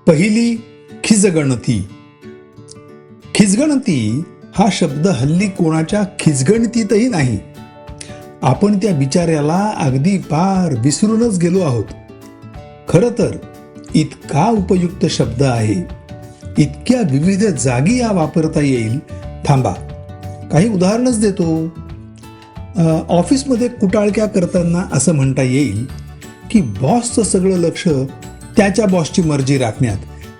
पहिली खिजगणती. खिजगणती हा शब्द हल्ली कोणाच्या खिजगणतीतही नाही. आपण त्या बिचाऱ्याला अगदी पार विसरूनच गेलो आहोत. खरं तर इतका उपयुक्त शब्द आहे, इतक्या विविध जागी हा वापरता येईल. थांबा, काही उदाहरणच देतो. ऑफिसमध्ये कुटाळक्या करताना असं म्हणता येईल की बॉसचं सगळं लक्ष त्याच्या बॉसची मर्जी राखण्यात,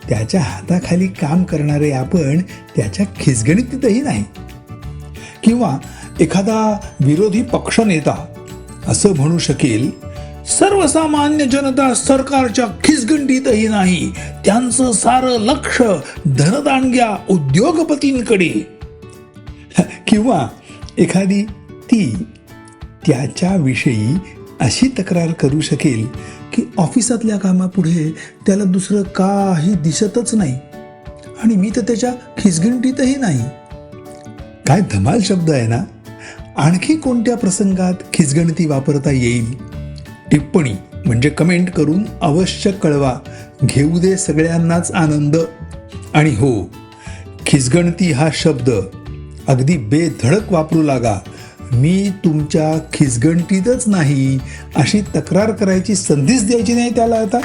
त्याच्या हाताखाली काम करणारे आपण त्याच्या खिजगणितीतही नाही. किंवा एखादा विरोधी पक्षनेता असं म्हणू शकेल, सर्वसामान्य जनता सरकारच्या खिजगणितीतही नाही, त्यांचं सारं लक्ष धनदांडग्या उद्योगपतींकडे. किंवा एखादी ती त्याच्याविषयी अशी तक्रार करू शकेल की ऑफिसातल्या कामापुढे त्याला दुसरं काही दिसतच नाही आणि मी तर त्याच्या खिजगणितीतही नाही. काय धमाल शब्द आहे ना. आणखी कोणत्या प्रसंगात खिजगणती वापरता येईल? टिप्पणी म्हणजे कमेंट करून अवश्य कळवा. घेऊ दे सगळ्यांनाच आनंद. आणि हो, खिजगणती हा शब्द अगदी बेधडक वापरू लागा. मी तुमच्या खिजगणतीतच नाही अशी तक्रार करायची संधीच द्यायची नाही त्याला आता.